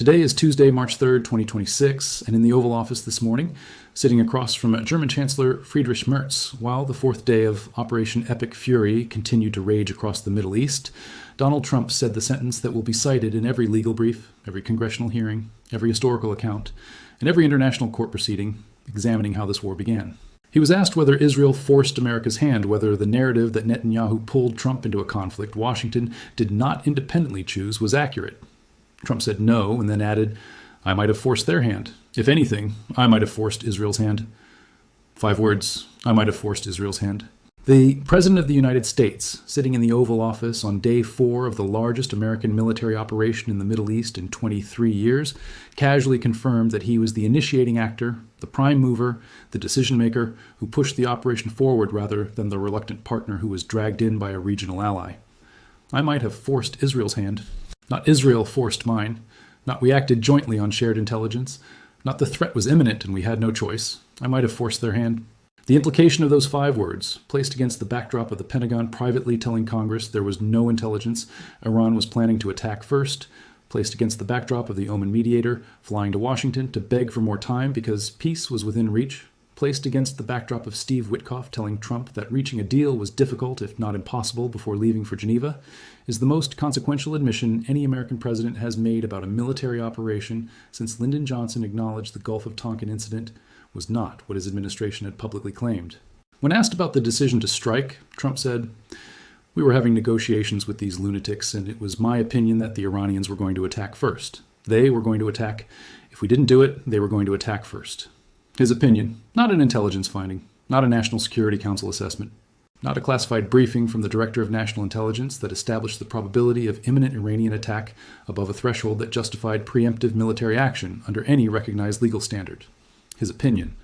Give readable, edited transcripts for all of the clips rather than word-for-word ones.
Today is Tuesday, March 3rd, 2026, and in the Oval Office this morning, sitting across from German Chancellor Friedrich Merz, while the fourth day of Operation Epic Fury continued to rage across the Middle East, Donald Trump said the sentence that will be cited in every legal brief, every congressional hearing, every historical account, and every international court proceeding examining how this war began. He was asked whether Israel forced America's hand, whether the narrative that Netanyahu pulled Trump into a conflict Washington did not independently choose was accurate. Trump said no, and then added, "I might have forced their hand. If anything, I might have forced Israel's hand." 5 words, I might have forced Israel's hand. The President of the United States, sitting in the Oval Office on day 4 of the largest American military operation in the Middle East in 23 years, casually confirmed that he was the initiating actor, the prime mover, the decision maker who pushed the operation forward rather than the reluctant partner who was dragged in by a regional ally. I might have forced Israel's hand. Not Israel forced mine. Not we acted jointly on shared intelligence. Not the threat was imminent and we had no choice. I might have forced their hand. The implication of those 5 words, placed against the backdrop of the Pentagon privately telling Congress there was no intelligence Iran was planning to attack first, placed against the backdrop of the Oman mediator flying to Washington to beg for more time because peace was within reach, placed against the backdrop of Steve Witkoff telling Trump that reaching a deal was difficult, if not impossible, before leaving for Geneva, is the most consequential admission any American president has made about a military operation since Lyndon Johnson acknowledged the Gulf of Tonkin incident was not what his administration had publicly claimed. When asked about the decision to strike, Trump said, "We were having negotiations with these lunatics, and it was my opinion that the Iranians were going to attack first. They were going to attack. If we didn't do it, they were going to attack first." His opinion, not an intelligence finding, not a National Security Council assessment, not a classified briefing from the Director of National Intelligence that established the probability of imminent Iranian attack above a threshold that justified preemptive military action under any recognized legal standard. His opinion.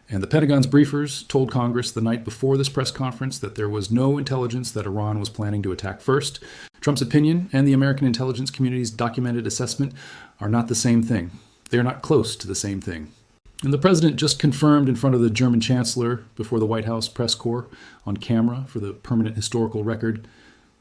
And the Pentagon's briefers told Congress the night before this press conference that there was no intelligence that Iran was planning to attack first. Trump's opinion and the American intelligence community's documented assessment are not the same thing. They are not close to the same thing. And the president just confirmed in front of the German chancellor before the White House press corps on camera for the permanent historical record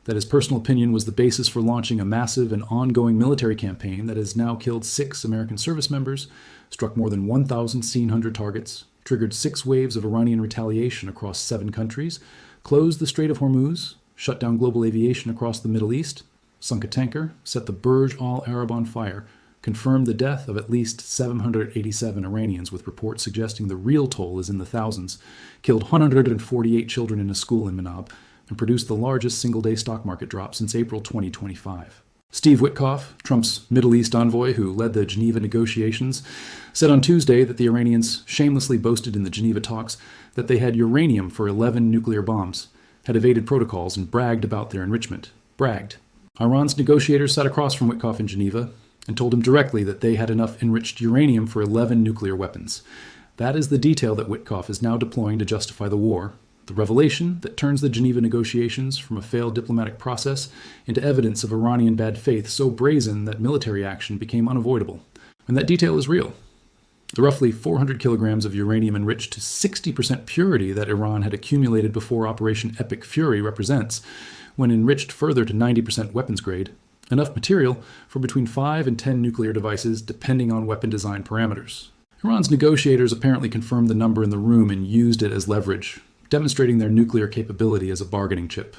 that his personal opinion was the basis for launching a massive and ongoing military campaign that has now killed 6 American service members, struck more than 1,700 targets, triggered 6 waves of Iranian retaliation across 7 countries, closed the Strait of Hormuz, shut down global aviation across the Middle East, sunk a tanker, set the Burj Al Arab on fire, confirmed the death of at least 787 Iranians, with reports suggesting the real toll is in the thousands, killed 148 children in a school in Manab, and produced the largest single-day stock market drop since April 2025. Steve Witkoff, Trump's Middle East envoy who led the Geneva negotiations, said on Tuesday that the Iranians shamelessly boasted in the Geneva talks that they had uranium for 11 nuclear bombs, had evaded protocols, and bragged about their enrichment. Bragged. Iran's negotiators sat across from Witkoff in Geneva and told him directly that they had enough enriched uranium for 11 nuclear weapons. That is the detail that Witkoff is now deploying to justify the war, the revelation that turns the Geneva negotiations from a failed diplomatic process into evidence of Iranian bad faith so brazen that military action became unavoidable. And that detail is real. The roughly 400 kilograms of uranium enriched to 60% purity that Iran had accumulated before Operation Epic Fury represents, when enriched further to 90% weapons grade, enough material for between 5 and 10 nuclear devices depending on weapon design parameters. Iran's negotiators apparently confirmed the number in the room and used it as leverage, demonstrating their nuclear capability as a bargaining chip.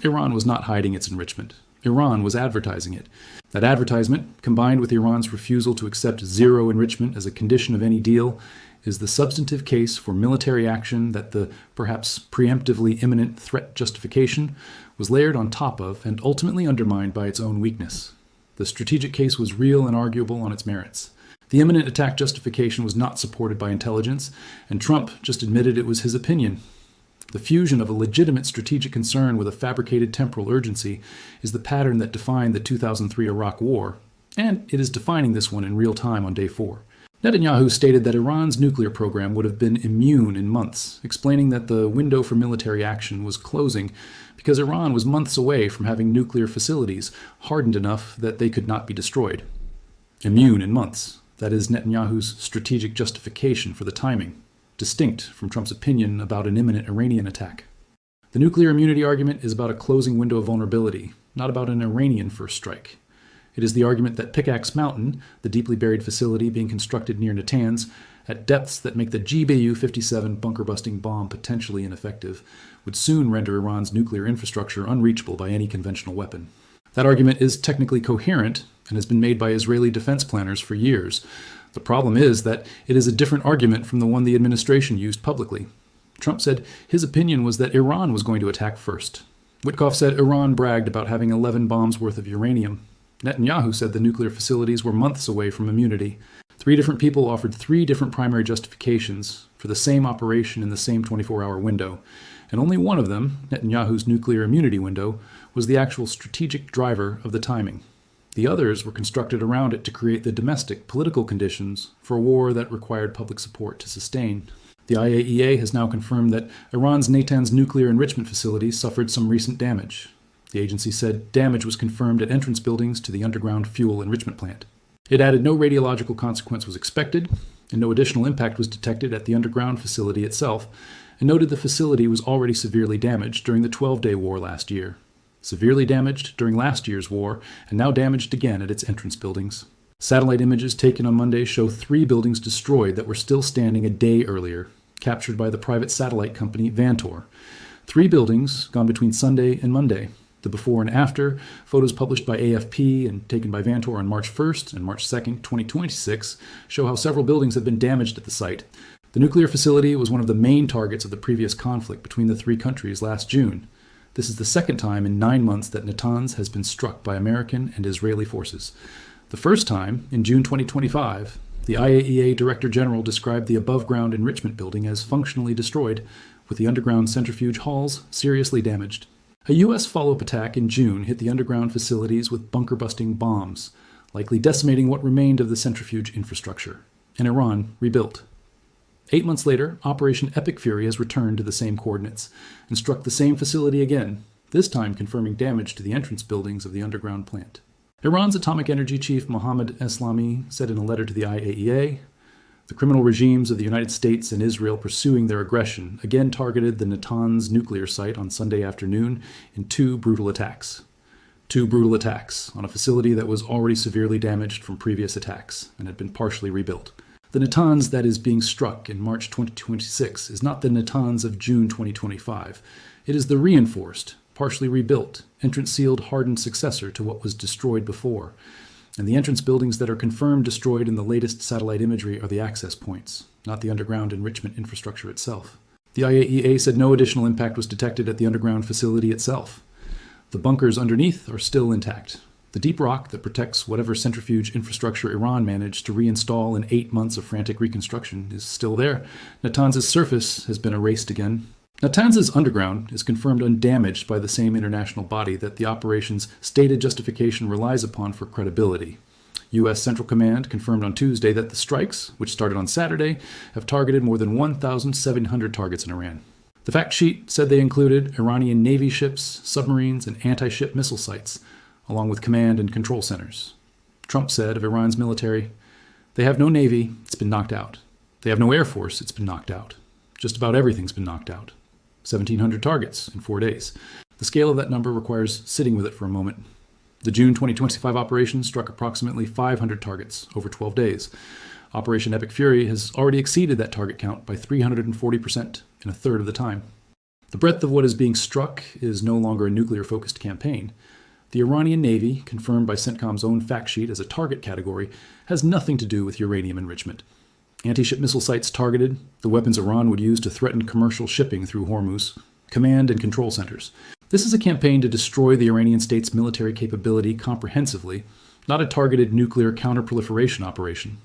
Iran was not hiding its enrichment. Iran was advertising it. That advertisement, combined with Iran's refusal to accept zero enrichment as a condition of any deal, is the substantive case for military action that the perhaps preemptively imminent threat justification was layered on top of and ultimately undermined by its own weakness. The strategic case was real and arguable on its merits. The imminent attack justification was not supported by intelligence, and Trump just admitted it was his opinion. The fusion of a legitimate strategic concern with a fabricated temporal urgency is the pattern that defined the 2003 Iraq War, and it is defining this one in real time on day 4. Netanyahu stated that Iran's nuclear program would have been immune in months, explaining that the window for military action was closing because Iran was months away from having nuclear facilities hardened enough that they could not be destroyed. Immune in months. That is Netanyahu's strategic justification for the timing, distinct from Trump's opinion about an imminent Iranian attack. The nuclear immunity argument is about a closing window of vulnerability, not about an Iranian first strike. It is the argument that Pickaxe Mountain, the deeply buried facility being constructed near Natanz, at depths that make the GBU-57 bunker-busting bomb potentially ineffective, would soon render Iran's nuclear infrastructure unreachable by any conventional weapon. That argument is technically coherent and has been made by Israeli defense planners for years. The problem is that it is a different argument from the one the administration used publicly. Trump said his opinion was that Iran was going to attack first. Witkoff said Iran bragged about having 11 bombs worth of uranium. Netanyahu said the nuclear facilities were months away from immunity. 3 different people offered 3 different primary justifications for the same operation in the same 24-hour window, and only one of them, Netanyahu's nuclear immunity window, was the actual strategic driver of the timing. The others were constructed around it to create the domestic political conditions for a war that required public support to sustain. The IAEA has now confirmed that Iran's Natanz nuclear enrichment facilities suffered some recent damage. The agency said damage was confirmed at entrance buildings to the underground fuel enrichment plant. It added no radiological consequence was expected, and no additional impact was detected at the underground facility itself, and noted the facility was already severely damaged during the 12-day war last year. Severely damaged during last year's war, and now damaged again at its entrance buildings. Satellite images taken on Monday show 3 buildings destroyed that were still standing a day earlier, captured by the private satellite company Vantor. 3 buildings gone between Sunday and Monday. The before and after photos published by AFP and taken by Vantor on March 1st and March 2nd, 2026, show how several buildings have been damaged at the site. The nuclear facility was one of the main targets of the previous conflict between the 3 countries last June. This is the second time in 9 months that Natanz has been struck by American and Israeli forces. The first time, in June 2025, the IAEA Director General described the above-ground enrichment building as functionally destroyed, with the underground centrifuge halls seriously damaged. A U.S. follow-up attack in June hit the underground facilities with bunker-busting bombs, likely decimating what remained of the centrifuge infrastructure, and Iran rebuilt. 8 months later, Operation Epic Fury has returned to the same coordinates and struck the same facility again, this time confirming damage to the entrance buildings of the underground plant. Iran's atomic energy chief Mohammad Eslami said in a letter to the IAEA, "The criminal regimes of the United States and Israel pursuing their aggression again targeted the Natanz nuclear site on Sunday afternoon in 2 brutal attacks. 2 brutal attacks on a facility that was already severely damaged from previous attacks and had been partially rebuilt. The Natanz that is being struck in March 2026 is not the Natanz of June 2025. It is the reinforced, partially rebuilt, entrance-sealed, hardened successor to what was destroyed before. And the entrance buildings that are confirmed destroyed in the latest satellite imagery are the access points, not the underground enrichment infrastructure itself." The IAEA said no additional impact was detected at the underground facility itself. The bunkers underneath are still intact. The deep rock that protects whatever centrifuge infrastructure Iran managed to reinstall in 8 months of frantic reconstruction is still there. Natanz's surface has been erased again. Natanz's underground is confirmed undamaged by the same international body that the operation's stated justification relies upon for credibility. U.S. Central Command confirmed on Tuesday that the strikes, which started on Saturday, have targeted more than 1,700 targets in Iran. The fact sheet said they included Iranian Navy ships, submarines, and anti-ship missile sites, along with command and control centers. Trump said of Iran's military, "They have no navy, it's been knocked out. They have no air force, it's been knocked out. Just about everything's been knocked out. 1,700 targets in 4 days." The scale of that number requires sitting with it for a moment. The June 2025 operation struck approximately 500 targets over 12 days. Operation Epic Fury has already exceeded that target count by 340% in a third of the time. The breadth of what is being struck is no longer a nuclear-focused campaign. The Iranian Navy, confirmed by CENTCOM's own fact sheet as a target category, has nothing to do with uranium enrichment. Anti-ship missile sites targeted, the weapons Iran would use to threaten commercial shipping through Hormuz, command and control centers. This is a campaign to destroy the Iranian state's military capability comprehensively, not a targeted nuclear counterproliferation operation.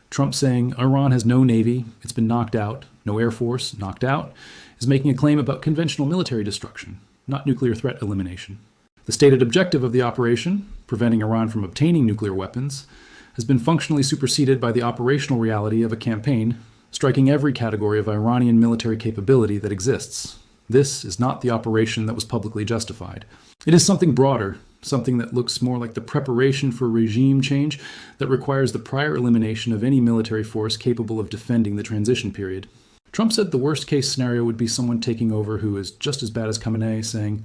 Trump saying Iran has no navy, it's been knocked out, no air force, knocked out, is making a claim about conventional military destruction, not nuclear threat elimination. The stated objective of the operation, preventing Iran from obtaining nuclear weapons, has been functionally superseded by the operational reality of a campaign striking every category of Iranian military capability that exists. This is not the operation that was publicly justified. It is something broader, something that looks more like the preparation for regime change that requires the prior elimination of any military force capable of defending the transition period. Trump said the worst-case scenario would be someone taking over who is just as bad as Khamenei, saying,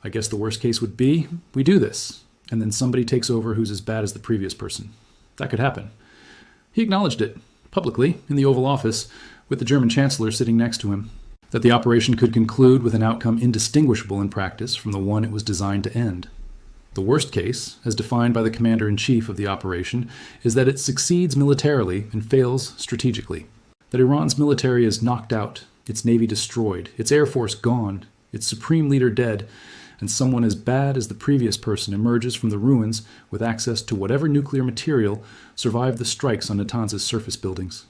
"I guess the worst case would be, we do this. and then somebody takes over who's as bad as the previous person. That could happen. He acknowledged it, publicly, in the Oval Office, with the German Chancellor sitting next to him, that the operation could conclude with an outcome indistinguishable in practice from the one it was designed to end. The worst case, as defined by the commander-in-chief of the operation, is that it succeeds militarily and fails strategically. That Iran's military is knocked out, its navy destroyed, its air force gone, its supreme leader dead, and someone as bad as the previous person emerges from the ruins with access to whatever nuclear material survived the strikes on Natanz's surface buildings.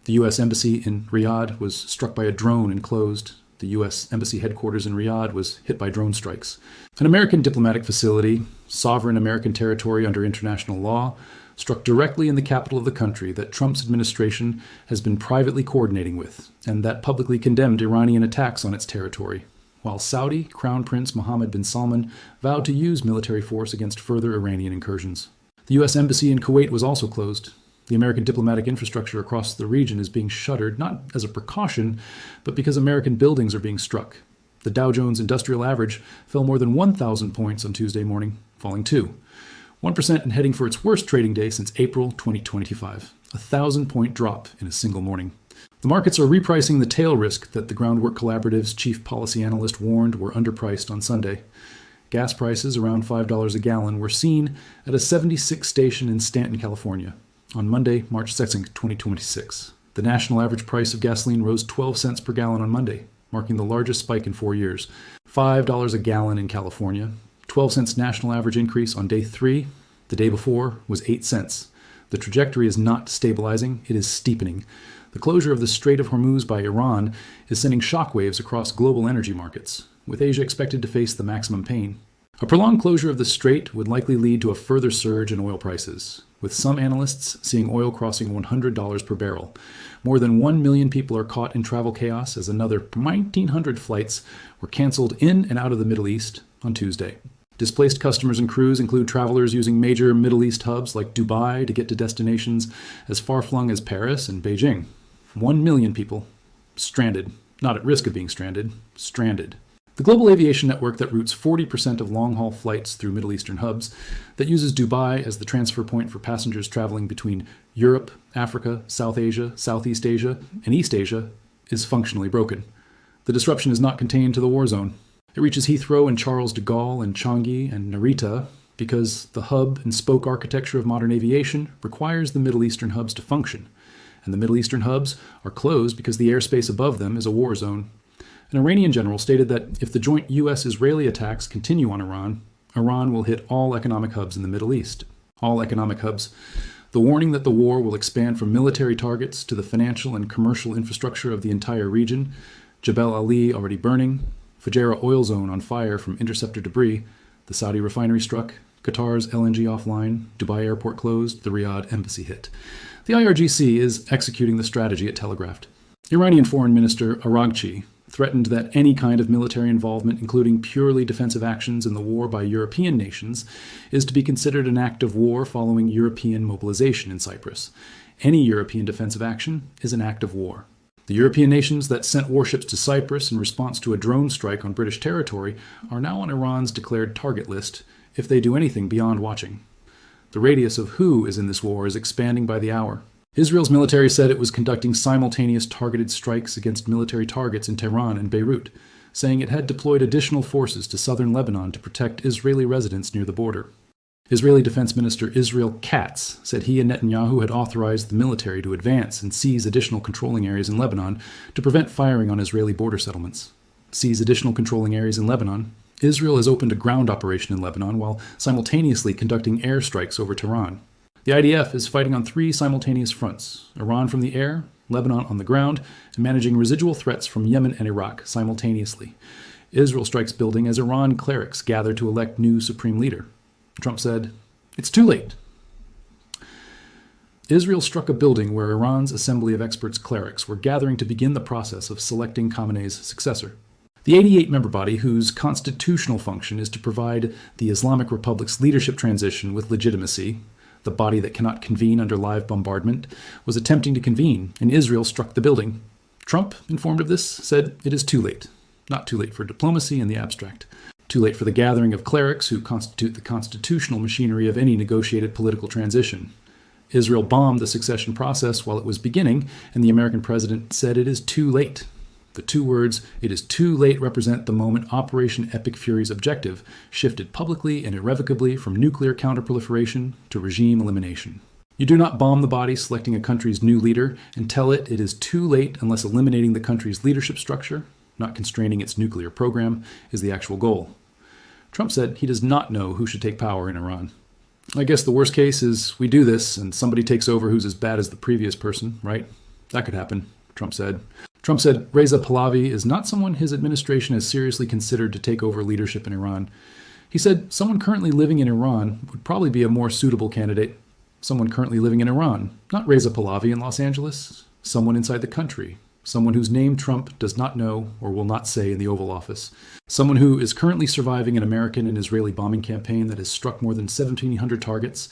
The U.S. Embassy in Riyadh was struck by a drone and closed. The U.S. Embassy headquarters in Riyadh was hit by drone strikes. An American diplomatic facility, sovereign American territory under international law, struck directly in the capital of the country that Trump's administration has been privately coordinating with, and that publicly condemned Iranian attacks on its territory, while Saudi Crown Prince Mohammed bin Salman vowed to use military force against further Iranian incursions. The U.S. Embassy in Kuwait was also closed. The American diplomatic infrastructure across the region is being shuttered, not as a precaution, but because American buildings are being struck. The Dow Jones Industrial Average fell more than 1,000 points on Tuesday morning, falling 1% and heading for its worst trading day since April 2025, a 1,000-point drop in a single morning. The markets are repricing the tail risk that the Groundwork Collaborative's chief policy analyst warned were underpriced on Sunday. Gas prices around $5 a gallon were seen at a 76 station in Stanton, California, on Monday, March 2nd, 2026. The national average price of gasoline rose 12 cents per gallon on Monday, marking the largest spike in 4 years. $5 a gallon in California, 12 cents national average increase on day 3. The day before was 8 cents. The trajectory is not stabilizing, it is steepening. The closure of the Strait of Hormuz by Iran is sending shockwaves across global energy markets, with Asia expected to face the maximum pain. A prolonged closure of the strait would likely lead to a further surge in oil prices, with some analysts seeing oil crossing $100 per barrel. More than 1 million people are caught in travel chaos as another 1,900 flights were canceled in and out of the Middle East on Tuesday. Displaced customers and crews include travelers using major Middle East hubs like Dubai to get to destinations as far-flung as Paris and Beijing. 1 million people stranded, not at risk of being stranded, stranded. The global aviation network that routes 40% of long-haul flights through Middle Eastern hubs, that uses Dubai as the transfer point for passengers traveling between Europe, Africa, South Asia, Southeast Asia, and East Asia, is functionally broken. The disruption is not contained to the war zone. It reaches Heathrow and Charles de Gaulle and Changi and Narita because the hub and spoke architecture of modern aviation requires the Middle Eastern hubs to function, and the Middle Eastern hubs are closed because the airspace above them is a war zone. An Iranian general stated that if the joint U.S.-Israeli attacks continue on Iran, Iran will hit all economic hubs in the Middle East. All economic hubs. The warning that the war will expand from military targets to the financial and commercial infrastructure of the entire region, Jebel Ali already burning, Fujairah oil zone on fire from interceptor debris, the Saudi refinery struck, Qatar's LNG offline, Dubai airport closed, the Riyadh embassy hit. The IRGC is executing the strategy it telegraphed. Iranian Foreign Minister Araghchi threatened that any kind of military involvement, including purely defensive actions in the war by European nations, is to be considered an act of war following European mobilization in Cyprus. Any European defensive action is an act of war. The European nations that sent warships to Cyprus in response to a drone strike on British territory are now on Iran's declared target list if they do anything beyond watching. The radius of who is in this war is expanding by the hour. Israel's military said it was conducting simultaneous targeted strikes against military targets in Tehran and Beirut, saying it had deployed additional forces to southern Lebanon to protect Israeli residents near the border. Israeli Defense Minister Israel Katz said he and Netanyahu had authorized the military to advance and seize additional controlling areas in Lebanon to prevent firing on Israeli border settlements. Seize additional controlling areas in Lebanon. Israel has opened a ground operation in Lebanon while simultaneously conducting airstrikes over Tehran. The IDF is fighting on 3 simultaneous fronts: Iran from the air, Lebanon on the ground, and managing residual threats from Yemen and Iraq simultaneously. Israel strikes building as Iran clerics gather to elect new supreme leader. Trump said, "It's too late." Israel struck a building where Iran's Assembly of Experts clerics were gathering to begin the process of selecting Khamenei's successor. The 88-member body, whose constitutional function is to provide the Islamic Republic's leadership transition with legitimacy, the body that cannot convene under live bombardment, was attempting to convene, and Israel struck the building. Trump, informed of this, said it is too late. Not too late for diplomacy in the abstract. Too late for the gathering of clerics who constitute the constitutional machinery of any negotiated political transition. Israel bombed the succession process while it was beginning, and the American president said it is too late. The two words, "it is too late," represent the moment Operation Epic Fury's objective shifted publicly and irrevocably from nuclear counterproliferation to regime elimination. You do not bomb the body selecting a country's new leader and tell it it is too late unless eliminating the country's leadership structure, not constraining its nuclear program, is the actual goal. Trump said he does not know who should take power in Iran. I guess the worst case is we do this and somebody takes over who's as bad as the previous person, right? That could happen, Trump said. Trump said Reza Pahlavi is not someone his administration has seriously considered to take over leadership in Iran. He said someone currently living in Iran would probably be a more suitable candidate. Someone currently living in Iran, not Reza Pahlavi in Los Angeles. Someone inside the country. Someone whose name Trump does not know or will not say in the Oval Office. Someone who is currently surviving an American and Israeli bombing campaign that has struck more than 1,700 targets,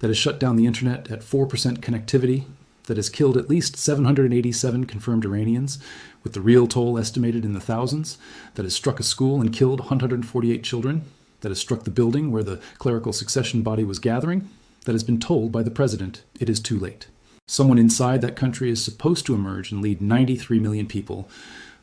that has shut down the internet at 4% connectivity, that has killed at least 787 confirmed Iranians, with the real toll estimated in the thousands, that has struck a school and killed 148 children, that has struck the building where the clerical succession body was gathering, that has been told by the president it is too late. Someone inside that country is supposed to emerge and lead 93 million people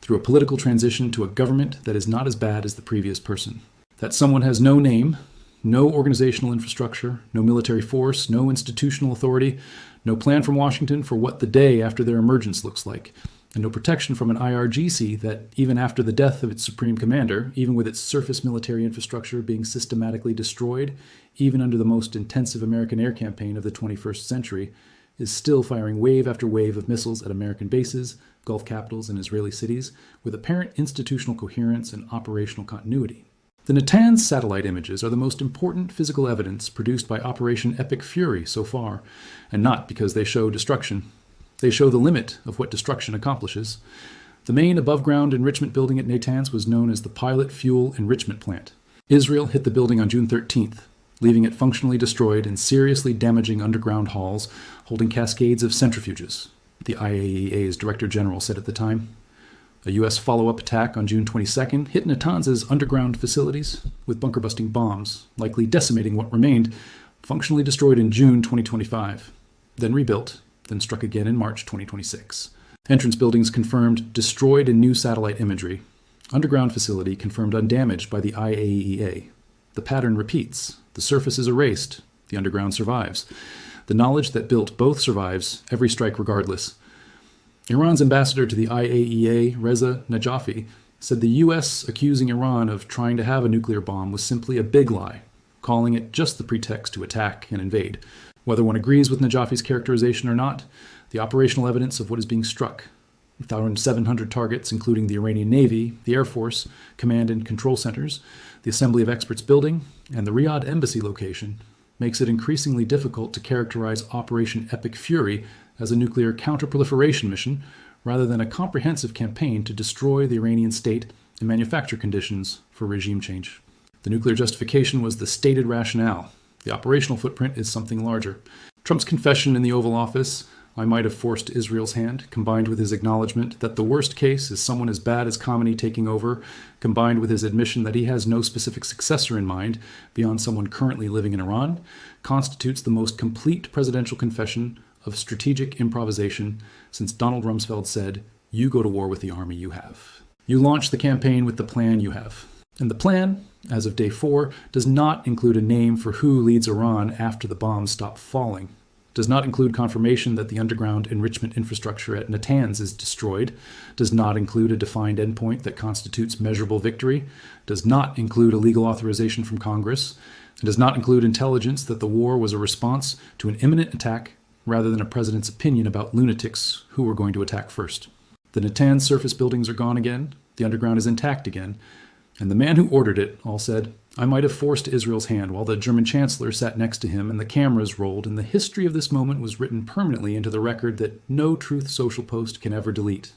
through a political transition to a government that is not as bad as the previous person. That someone has no name, no organizational infrastructure, no military force, no institutional authority, no plan from Washington for what the day after their emergence looks like, and no protection from an IRGC that, even after the death of its supreme commander, even with its surface military infrastructure being systematically destroyed, even under the most intensive American air campaign of the 21st century, is still firing wave after wave of missiles at American bases, Gulf capitals, and Israeli cities, with apparent institutional coherence and operational continuity. The Natanz satellite images are the most important physical evidence produced by Operation Epic Fury so far, and not because they show destruction. They show the limit of what destruction accomplishes. The main above-ground enrichment building at Natanz was known as the Pilot Fuel Enrichment Plant. Israel hit the building on June 13th, leaving it functionally destroyed and seriously damaging underground halls holding cascades of centrifuges, the IAEA's Director General said at the time. A U.S. follow-up attack on June 22nd hit Natanz's underground facilities with bunker-busting bombs, likely decimating what remained, functionally destroyed in June 2025, then rebuilt, then struck again in March 2026. Entrance buildings confirmed destroyed in new satellite imagery. Underground facility confirmed undamaged by the IAEA. The pattern repeats. The surface is erased. The underground survives. The knowledge that built both survives, every strike regardless. Iran's ambassador to the IAEA, Reza Najafi, said the U.S. accusing Iran of trying to have a nuclear bomb was simply a big lie, calling it just the pretext to attack and invade. Whether one agrees with Najafi's characterization or not, the operational evidence of what is being struck, 1,700 targets, including the Iranian Navy, the Air Force, command and control centers, the Assembly of Experts building, and the Riyadh embassy location, makes it increasingly difficult to characterize Operation Epic Fury as a nuclear counterproliferation mission rather than a comprehensive campaign to destroy the Iranian state and manufacture conditions for regime change. The nuclear justification was the stated rationale. The operational footprint is something larger. Trump's confession in the Oval Office, "I might have forced Israel's hand," combined with his acknowledgement that the worst case is someone as bad as Khamenei taking over, combined with his admission that he has no specific successor in mind beyond someone currently living in Iran, constitutes the most complete presidential confession of strategic improvisation since Donald Rumsfeld said, "You go to war with the army you have. You launch the campaign with the plan you have." And the plan, as of day 4, does not include a name for who leads Iran after the bombs stop falling, does not include confirmation that the underground enrichment infrastructure at Natanz is destroyed, does not include a defined endpoint that constitutes measurable victory, does not include a legal authorization from Congress, and does not include intelligence that the war was a response to an imminent attack rather than a president's opinion about lunatics who were going to attack first. The Natanz surface buildings are gone again, the underground is intact again, and the man who ordered it all said, "I might have forced Israel's hand," while the German chancellor sat next to him and the cameras rolled, and the history of this moment was written permanently into the record that no Truth Social post can ever delete.